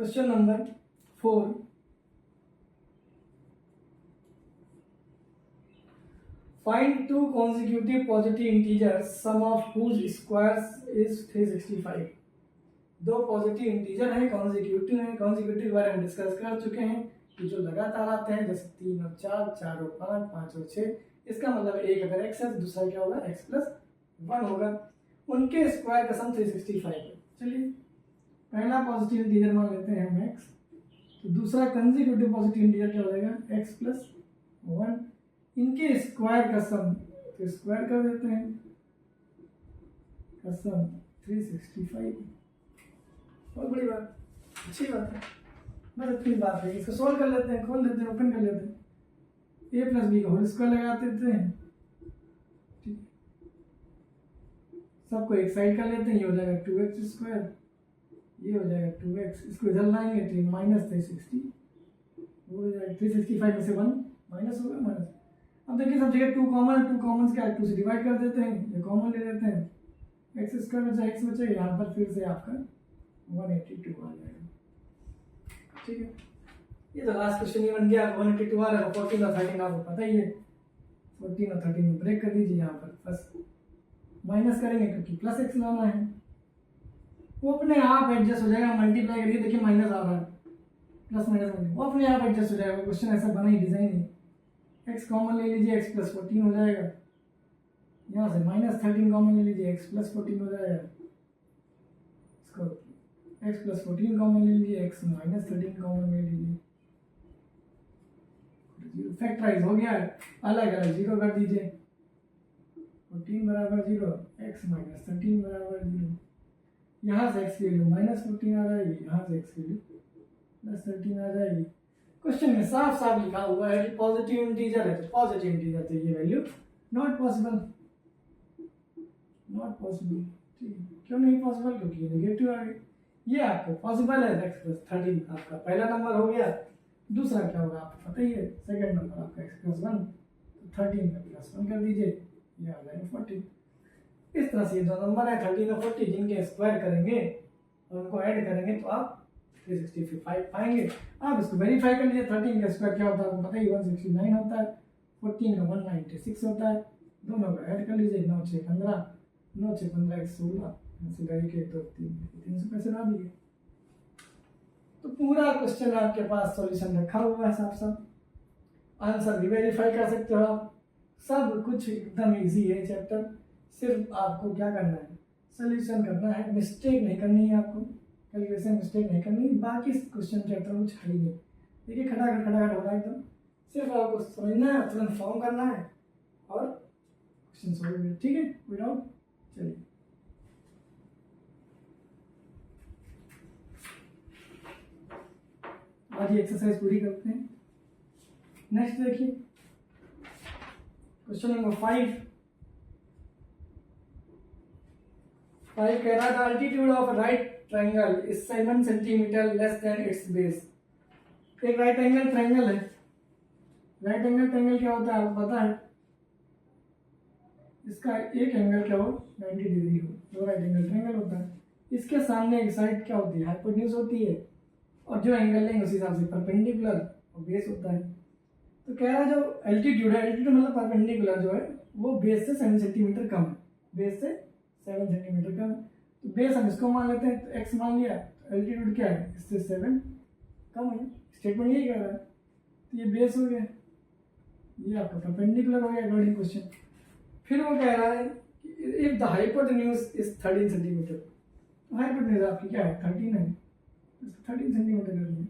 Question number 4, find two consecutive positive integers sum of whose squares is 365। दो positive integer हैं, consecutive हैं। Consecutive के बारे में डिस्कस कर चुके हैं कि जो लगातार आते हैं, जैसे 3 और 4, 4 और 5, 5 और 6। इसका मतलब एक अगर x है तो दूसरा क्या होगा, x+1 होगा। उनके स्क्वायर का सम 365 है। चलिए पहला पॉजिटिव इंटीजर मान लेते हैं हम x, तो दूसरा कंसेक्यूटिव पॉजिटिव इंटीजर क्या हो जाएगा, x+1। इनके स्क्वायर का सम, तो स्क्वायर कर देते हैं, का सम 365। बहुत बड़ी बात, अच्छी बात है, बस इतनी बात है। इसको सोल्व कर लेते हैं, खोल देते हैं, ओपन कर लेते हैं, a+b का होल स्क्वायर लगा देते हैं। ठीक, सबको एक साइड कर लेते हैं, ये हो जाएगा 2x², ये हो जाएगा 2x। इसको इधर लाएंगे तो ये -360 हो जाएगा। 365 में से 1 माइनस होगा, माइनस। अब देखिए सब जगह 2 कॉमन, 2 कॉमन क्या है, 2 से डिवाइड कर देते हैं, ये कॉमन ले लेते हैं, x² बचा, x बचा, यहाँ पर फिर से आपका 182 आ जाएगा। ठीक है, ये तो लास्ट क्वेश्चन ये बन गया। 182 आ रहा है, 14 और 13 आपको पता ही है। 14 और 13 में ब्रेक कर दीजिए, यहाँ पर बस माइनस करेंगे क्योंकि प्लस x लाना है, वो अपने आप एडजस्ट हो जाएगा। मल्टीप्लाई करिए, देखिए माइनस आ रहा है, प्लस माइनस वो अपने आप एडजस्ट हो जाएगा। क्वेश्चन ऐसा बना ही, डिजाइन है। x कॉमन ले लीजिए, x+14 हो जाएगा। यहाँ से -13 कॉमन ले लीजिए, x+14 हो जाएगा। इसको x+14 कॉमन ले लीजिए, x-13 कॉमन ले लीजिए। फैक्टराइज हो गया है, अलग अलग जीरो कर दीजिए। 14 बराबर 0, x-13 बराबर 0। यहाँ से x की वैल्यू -14 आ जाएगी, यहाँ से x की वैल्यू +13 आ जाएगी। क्वेश्चन में साफ साफ लिखा हुआ है कि पॉजिटिव इंटीजर है तो पॉजिटिव इंटीजर तो ये value not possible, not possible. ठीक है, क्यों नहीं पॉसिबल, क्योंकि नेगेटिव आ गई। ये आपको पॉसिबल है, x+13 आपका पहला नंबर हो गया। दूसरा क्या होगा आपको पता ही है, सेकंड नंबर आपका x+1, तो 13 का +1 कर दीजिए, ये आ जाएगा 40। इस तरह से ये दो नंबर है 13 और 40, जिनके स्क्वायर करेंगे और उनको ऐड करेंगे तो आप 365 पाएंगे। आप इसको वेरीफाई कर लीजिए। 13 का स्क्वायर क्या होता है आपको पता ही, 169 होता है। 14 का 196 होता है। दोनों को ऐड कर लीजिए, 9 6 15, 9 6 15 16, ऐसे करके 2 3 300 ला दीजिए। तो पूरा क्वेश्चन आपके पास सॉल्यूशन रखा हुआ है, साफ साफ आंसर भी वेरीफाई कर सकते हो आप। सब कुछ एकदम इजी है चैप्टर, सिर्फ आपको क्या करना है, सॉल्यूशन करना है। मिस्टेक नहीं करनी है आपको, कैलकुलेशन मिस्टेक नहीं करनी। बाकी क्वेश्चन चैप्टर कुछ है ही नहीं। देखिए खटाखट खटाखट हो रहा है एकदम, सिर्फ आपको समझना है, तुरंत फॉर्म करना है और क्वेश्चन सॉल्व है। ठीक है, कोई डाउट? चलिए आज ये एक्सरसाइज पूरी करते हैं। नेक्स्ट देखिए क्वेश्चन नंबर 5 कह रहा था altitude of right triangle is 7 centimetre less than it's base. एक राइट एंगल ट्रायंगल है। राइट एंगल ट्रायंगल क्या होता है आपको पता है, इसका एक एंगल क्या हो 90 डिग्री हो, तो राइट एंगल ट्रायंगल होता है। इसके सामने एक साइड क्या होती है, हाइपोटेन्यूज होती है, और जो एंगल लेंगे उसी हिसाब से परपेंडिकुलर और बेस होता है। तो कह रहा है जो एल्टीट्यूड है, एल्टीट्यूड मतलब परपेंडिकुलर जो है वो बेस से 7 सेंटीमीटर कम है, बेस से 7 सेंटीमीटर कम है। तो बेस हम इसको मान लेते हैं, तो x मान लिया, तो एल्टीट्यूड क्या है, इससे 7 कम है। स्टेटमेंट यही कह रहा है, तो ये बेस हो गया, ये आपका परपेंडिकुलर हो गया अकॉर्डिंग क्वेश्चन। फिर वो कह रहा है if the hypotenuse is 13 centimetre, तो हाइपोटेन्यूज आपकी क्या है 13 है, 13 सेंटीमीटर कर लिया।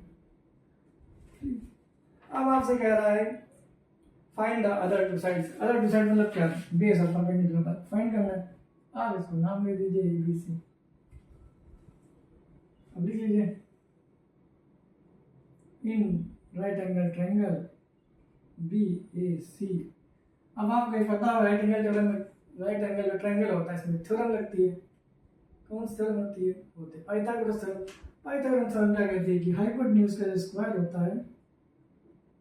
अब आपसे कह रहा है find the other two sides. Other two side मतलब क्या, बेस और परपेंडिकुलर फाइंड करना है। आप इसको नाम दे दीजिए ABC। अब लिख लीजिए in right angle triangle BAC। अब आपको ये पता है राइट एंगल जो ट्रायंगल होता है इसमें थ्योरम लगती है। कौन सी थ्योरम होती है, होती है पाइथागोरस थ्योरम। पाइथागोरस थ्योरम क्या कहती है कि हाइपोटेन्यूज का जो स्क्वायर होता है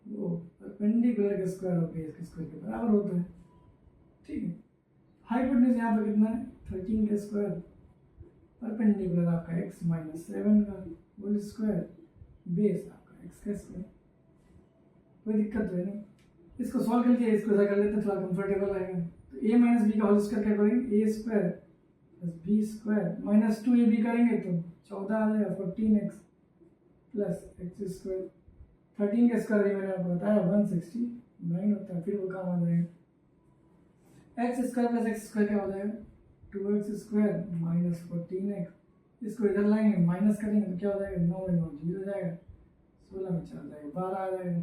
वो परपेंडिकुलर के स्क्वायर और बेस के स्क्वायर के बराबर होता है। ठीक है, हाइपोटेन्यूज यहाँ पर कितना है 13 का स्क्वायर, परपेंडिकुलर आपका x - 7 का होल स्क्वायर बेस आपका एक्स का स्क्वायर, कोई दिक्कत तो है नहीं। इसको सॉल्व करके इसको ऐसा कर लेते हैं, थोड़ा कंफर्टेबल रहेगा। तो ए माइनस बी का होल स्क्वायर क्या करेंगे, A square plus B square minus 2 A B करेंगे तो 14 आ जाएगा, 14x प्लस एक्स स्क्वायर। 13 का स्क्वायर ये मैंने आपको बताया 169 होता है, फिर वो काम आ जाएगा। X square plus x square क्या हो जाएगा, 2x स्क्वायर माइनस 14x। इसको इधर लाएंगे माइनस करेंगे तो क्या हो जाएगा, 9 में 9 0 जाएगा, 16 में 4 जाएगा, 12 आ जाएगा।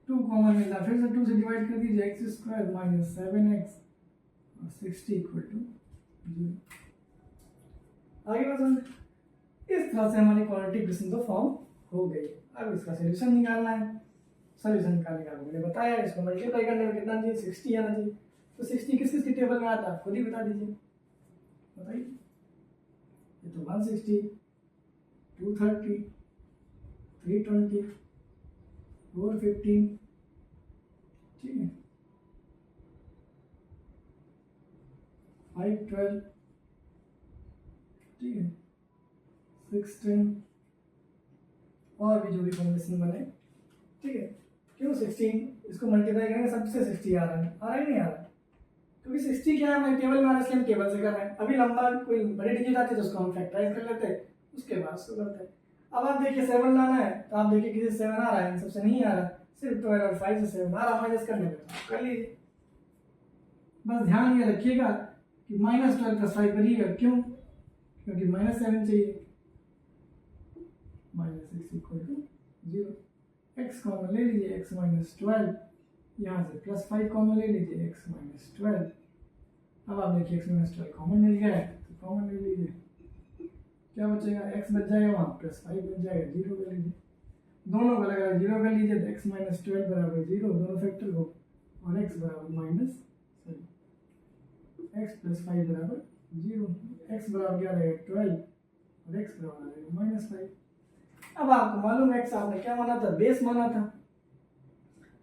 2 कॉमन मिला, फिर से 2 से डिवाइड कर दीजिए, एक्स स्क्वायर माइनस 7x और 60 इक्वल टू 0। आगे बात, इस तरह से हमारी क्वाड्रेटिक इक्वेशन तो फॉर्म हो गई। अब इसका सोल्यूशन निकालना है। सोल्यूशन निकालने का मैंने बताया, इसको मल्टीप्लाई करने में कितना चाहिए, 60 आना चाहिए। तो 60 किस किस की टेबल में आता है खुद ही बता दीजिए, बताइए। ये तो 160, 230, 320, 415, ठीक है, 512, ठीक है, 16 और भी जो भी कॉम्बिनेशन बने, ठीक है। क्यों 16, इसको मल्टीप्लाई करेंगे सबसे 60 आ रहा है, आ रहा है नहीं आ रहा, क्योंकि 60 क्या है हमारे टेबल में आ रहा है, इसलिए हम टेबल से कर रहे हैं। अभी लंबा कोई बड़ी डिजिट आती है तो उसको हम फैक्टराइज कर लेते हैं, उसके बाद उसको करते हैं। अब आप देखिए 7 लाना है तो आप देखिए किसी से 7 आ रहा है, इन सबसे नहीं आ रहा, सिर्फ 12 और 5 से 7 आ रहा, माइनस करने में तो कर लीजिए। बस ध्यान ये रखिएगा कि -12 + 5 करिएगा, क्यों, क्योंकि -7 चाहिए, -6 इक्वल टू 0। x कॉमन ले लीजिए, x - 12, यहाँ से +5 कॉमन ले लीजिए, x - 12। अब आप देखिए x - 12 कॉमन मिल गया है तो कॉमन ले लीजिए, क्या बचेगा, x बच जाएगा, वहाँ +5 बच जाएगा, 0 कर लीजिए। दोनों को अलग अलग 0 कर लीजिए तो x - 12 बराबर 0, दोनों फैक्टर को, और x बराबर x + 5 बराबर 0, x बराबर क्या रहेगा 12 और x बराबर आ जाएगा -5। अब आपको मालूम है x आपने क्या माना था, बेस माना था।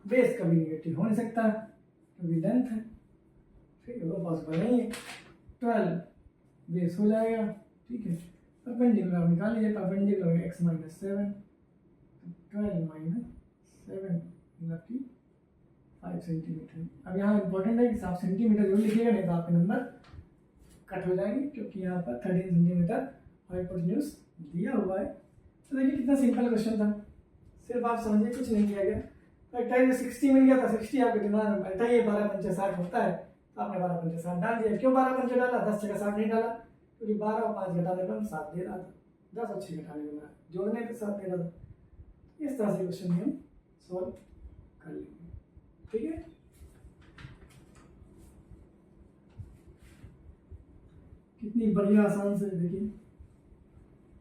बेस कभी निगेटिव हो नहीं सकता क्योंकि लेंथ है, ठीक है, वो पॉसिबल नहीं है। 12 बेस हो जाएगा, ठीक है। परपेंडिकुलर आप निकाल लीजिए, परपेंडिकुलर x - 7, 12 - 7 मतलब 5 सेंटीमीटर। अब यहाँ इंपॉर्टेंट है कि आप सेंटीमीटर जो लिखिएगा, नहीं तो आपके नंबर कट हो जाएंगे, क्योंकि यहाँ पर 13 सेंटीमीटर हाइपोटेन्यूज दिया हुआ है। तो देखिए कितना सिंपल क्वेश्चन था, सिर्फ आप समझिए, कुछ नहीं किया गया। फैक्टराइज 60 मिल गया था, 60 आपके दिमाग में बैठा ही, 12 पंचे 60 होता है, तो आपने 12 पंचे 60 डाल दिया। क्यों 12 पंचे डाला, 10 जगह 60 नहीं डाला, क्योंकि 12 और 5 घटाने पर 7 दे रहा था, 10 और 6 घटाने में जोड़ने पर 7 दे रहा था। इस तरह से क्वेश्चन हम सॉल्व कर लेंगे, ठीक है। कितनी बढ़िया आसान से, देखिए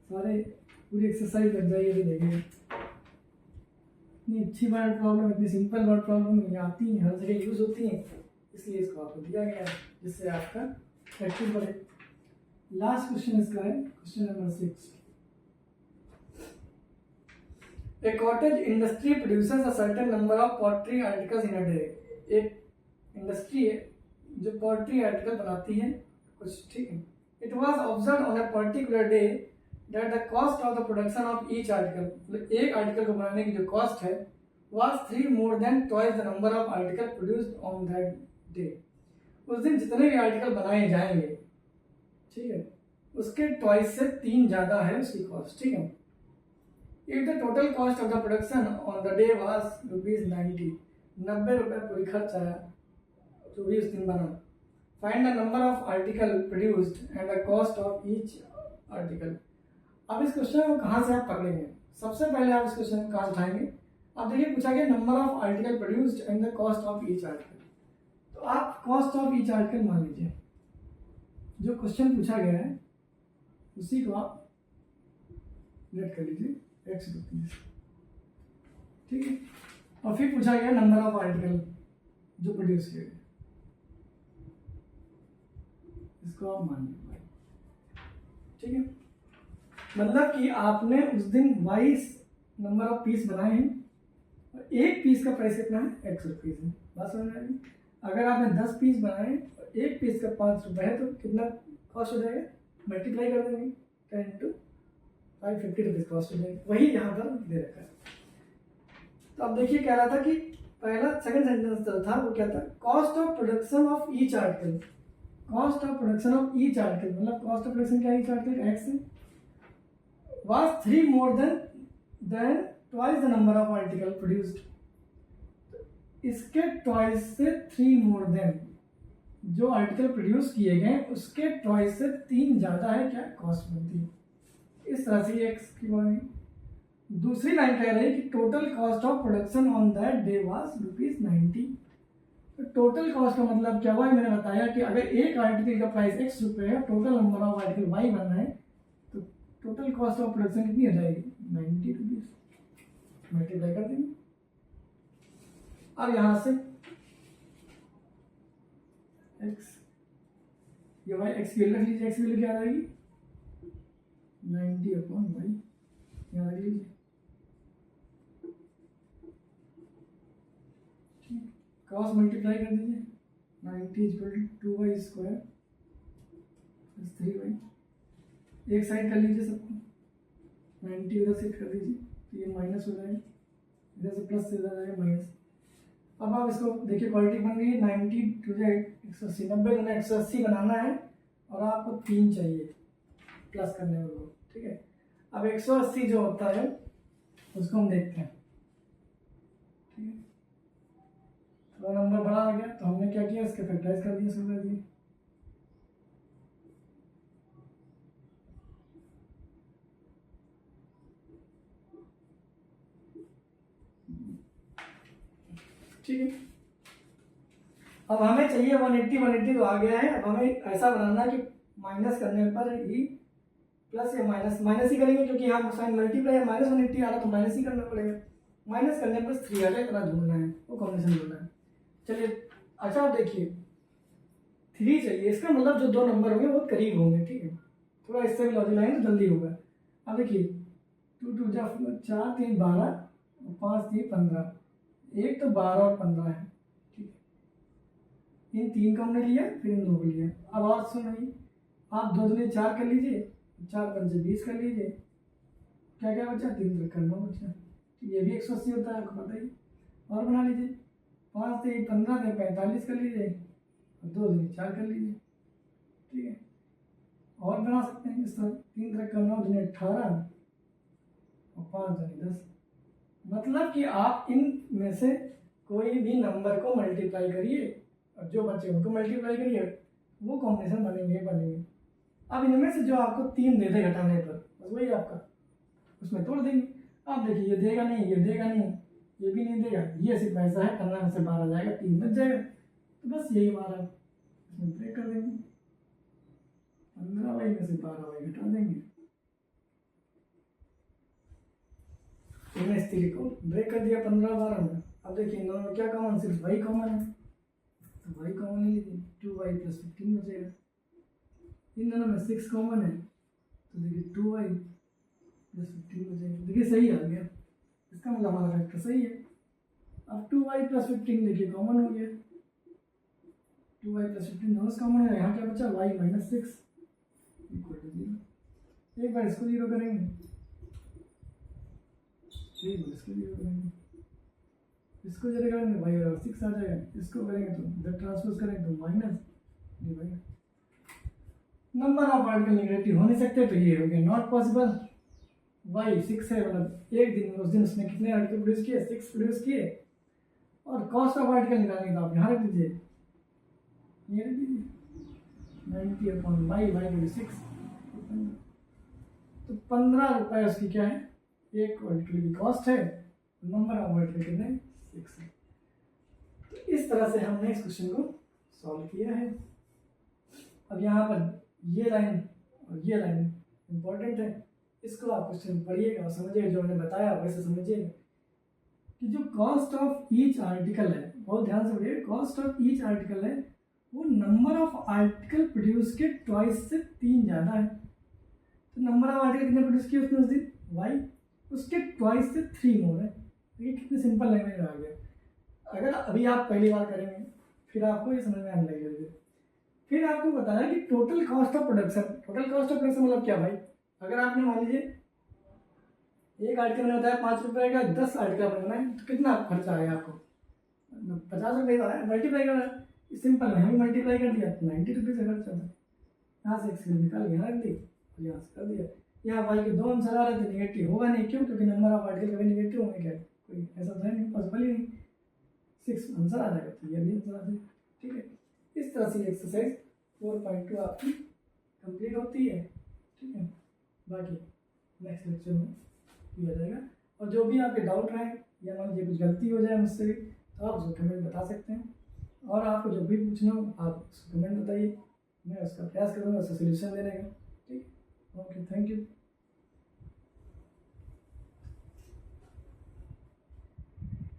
सारे पूरी एक्सरसाइज लग जाएगी, देखिए इतनी अच्छी वर्ड प्रॉब्लम, इतनी सिंपल वर्ड प्रॉब्लम ये आती हैं, हर जगह यूज होती हैं, इसलिए इसको आपको दिया गया है जिससे आपका प्रैक्टिस बढ़े। लास्ट क्वेश्चन इसका है, question number 6। A cottage industry produces a certain number of pottery articles in a day. एक इंडस्ट्री है जो पोट्री आर्टिकल बनाती है कुछ, ठीक है। It was observed on a particular day that the cost of the production of each article, मतलब एक आर्टिकल को बनाने की जो कॉस्ट है was 3 more than twice the number of article produced on that day. उस दिन जितने भी आर्टिकल बनाए जाएंगे, ठीक है, उसके ट्वाइस से 3 ज्यादा है उसकी कॉस्ट, ठीक है। If the total cost of the production on the day was ₹90, 90 रुपये पूरी खर्च आया जो भी उस दिन बना। Find the number of article produced and the cost of each article. अब इस क्वेश्चन को कहाँ से आप पकड़ेंगे, सबसे पहले आप इस क्वेश्चन को कहाँ उठाएंगे, आप देखिए पूछा गया number of article produced and the cost of each article, तो आप कॉस्ट ऑफ ईच आर्टिकल मान लीजिए, जो क्वेश्चन पूछा गया है उसी को आप लेट कर लीजिए ₹X, ठीक है। और फिर पूछा गया नंबर ऑफ आर्टिकल जो प्रोड्यूस किए गए, इसको आप मान लीजिए, ठीक है। मतलब कि आपने उस दिन 22 नंबर ऑफ पीस बनाए हैं और एक पीस का प्राइस कितना है, ₹X है। बात समझ में आ रही? अगर आपने 10 पीस बनाए और एक पीस का ₹5 है तो कितना कॉस्ट हो जाएगा, मल्टीप्लाई कर देंगे 10 × 550 रुपीज़ कॉस्ट हो जाएगी, वही यहाँ पर दे रखा है। तो अब देखिए कह रहा था कि पहला सेकंड सेंटेंस था वो क्या था, cost of production of each article, cost of production of each article मतलब कॉस्ट ऑफ प्रोडक्शन क्या each article x was 3 more than twice the number of article produced, इसके ट्वाइस से 3 मोर देन, जो article produce किए गए उसके twice से 3 ज़्यादा है क्या कॉस्ट बनती है। इस तरह से एक्स की बनेगी। दूसरी लाइन कह रही है कि total cost of production on that day was ₹90। तो टोटल कॉस्ट का मतलब क्या हुआ, मैंने बताया कि अगर एक आर्टिकल का प्राइस x रुपये है, total number of article y बन रहा है, तो टोटल कॉस्ट ऑफ प्रोडक्शन कितनी आ जाएगी 90 रुपीज़, मल्टीप्लाई कर देंगे। अब यहाँ से x, ये y x की वैल्यू रख लीजिए, x की वैल्यू क्या आ जाएगी 90/y, यहाँ रख लीजिए। क्रॉस मल्टीप्लाई कर दीजिए, 90 = 2y² + 3y, एक साइड कर लीजिए सबको, 90 उधर शिफ्ट कर दीजिए तो ये माइनस हो जाएगा, इधर से प्लस से इधर जाएगा माइनस। अब आप इसको देखिए क्वालिटी बन गई है 90 टू 180, 90 में 180 बनाना है और आपको 3 चाहिए प्लस करने को, ठीक है। अब 180 जो होता है उसको हम देखते हैं, ठीक है। थोड़ा नंबर बड़ा आ गया तो हमने क्या किया, इसके फैक्टराइज कर दिया, शुरू कर दिए। ठीक है, अब हमें चाहिए 180 तो आ गया है। अब हमें ऐसा बनाना है कि माइनस करने पर ही प्लस या माइनस ही करेंगे, क्योंकि यहाँ साइन मल्टीप्लाई है, -180 आ रहा तो माइनस ही करना पड़ेगा। माइनस करने पर 3 आ जाए, इतना ढूंढना है, वो कॉम्बिनेशन ढूंढना है। चलिए अच्छा आप देखिए 3 चाहिए, इसका मतलब जो दो नंबर होंगे बहुत करीब होंगे, ठीक है। थोड़ा इससे भी लॉजिक लाएंगे तो जल्दी होगा। अब देखिए 2 2 जा 4 3 12 और 5 3 15, एक तो 12 और 15 है, ठीक है। इन 3 को हमने लिया, फिर इन 2 को लिया। अब और सुनिए, आप 2 दूनी 4 कर लीजिए, 4 पंचे 20 कर लीजिए, क्या क्या बचा 3 करना बचा, ये भी 180 होता है आपको पता ही। और बना लीजिए 5 से 15 से 45 कर लीजिए, 2 दूनी 4 कर लीजिए, ठीक है। और बना सकते हैं इस तरह, 3 तरह का 9 दूनी 18 और 5 दूनी 10। मतलब कि आप इन में से कोई भी नंबर को मल्टीप्लाई करिए और जो बचे उनको मल्टीप्लाई करिए, वो कॉम्बिनेशन बनेंगे। अब इनमें से जो आपको 3 दे दे घटाने पर, बस वही आपका उसमें तोड़ देंगे। आप देखिए ये देगा नहीं, ये देगा नहीं, ये भी नहीं देगा, ये सिर्फ ऐसा है, 15 में से 12 जाएगा, 3 बच जाएगा, तो बस यही हमारा इसमें ब्रेक कर देंगे, 15y में से 12y घटा देंगे, इन्हें स्थिति को ब्रेक कर दिया 15 12 में। अब देखिए इन दोनों में क्या कॉमन, सिर्फ y कॉमन है, तो y कॉमन ले लीजिए, 2y + 15 बचेगा। इन दोनों में 6 कॉमन है, तो देखिए 2y + 15 बचेगा। देखिए सही आ गया, इसका मतलब हमारा फैक्टर सही है। अब 2y + 15 देखिए कॉमन हो गया, 2y + 15 दोनों कॉमन है, यहाँ क्या बचा y - 6 = 0। एक बार इसको 0 करेंगे, इसको 0 करेंगे, इसको 0 करेंगे y और 6 आ जाएगा, इसको करेंगे तो जब ट्रांसपोज करेंगे तो minus divide. Number of article negative हो नहीं सकते, तो ये हो गया नॉट पॉसिबल। y 6 है, मतलब एक दिन में उस दिन उसने कितने आर्टिकल प्रोड्यूस किए, 6 प्रोड्यूस किए। और कॉस्ट ऑफ आर्टिकल निकालनी तो आप यहाँ रख दीजिए, ये रख दीजिए 90/y, y 6, तो 15 रुपये उसकी क्या है, एक आर्टिकल की कॉस्ट है, नंबर ऑफ आर्टिकल कितने 6 है। तो इस तरह से हमने इस क्वेश्चन को सॉल्व किया है। अब यहाँ पर ये लाइन और ये लाइन इंपॉर्टेंट है, इसको आप क्वेश्चन पढ़िएगा और समझिएगा, जो मैंने बताया वैसे समझिएगा कि जो कॉस्ट ऑफ ईच आर्टिकल है, बहुत ध्यान से पढ़िए, कॉस्ट ऑफ ईच आर्टिकल है वो नंबर ऑफ आर्टिकल प्रोड्यूस के ट्वाइस से 3 ज़्यादा है। तो नंबर ऑफ आर्टिकल कितने प्रोड्यूस किए उसने उस दिन, y, उसके ट्वाइस से 3 मोर है। देखिए कितनी सिंपल लैंग्वेज में आ गया। अगर अभी आप पहली बार करेंगे फिर आपको ये समझ में आने लगेगा। फिर आपको बताया कि total cost of production, total cost of production मतलब क्या भाई, अगर आपने मान लीजिए एक आर्टिकल में बताया 5 रुपये का, 10 आर्टिकल बनाना है तो कितना खर्चा आएगा आपको? 50 रुपये का है, मल्टीप्लाई करना है। सिंपल है, हमें मल्टीप्लाई कर दिया 90 रुपये से खर्चा था। यहाँ से एक्सक्यूज निकाल के यहाँ रख दी, यहाँ से कर दिया। यहाँ वाई के 2 आंसर आ रहे थे, निगेटिव होगा नहीं, क्यों? क्योंकि नंबर ऑफ आर्टिकल कभी निगेटिव होंगे क्या? कोई ऐसा तो है नहीं, पॉसिबल ही नहीं। 6 आंसर आ जाएगा, तो ये भी आंसर आ जाएगा। ठीक है, इस तरह से एक्सरसाइज 4.2 आपकी कंप्लीट होती है। ठीक है, बाकी नेक्स्ट लेक्चर में किया जाएगा। और जो भी आपके डाउट रहे या मान लीजिए कुछ गलती हो जाए मुझसे भी, तो आप उसको कमेंट बता सकते हैं। और आपको जो भी पूछना हो आप उसको कमेंट बताइए, मैं उसका प्रयास करूँगा उसका सोल्यूशन देने का। ठीक है, ओके, थैंक यू।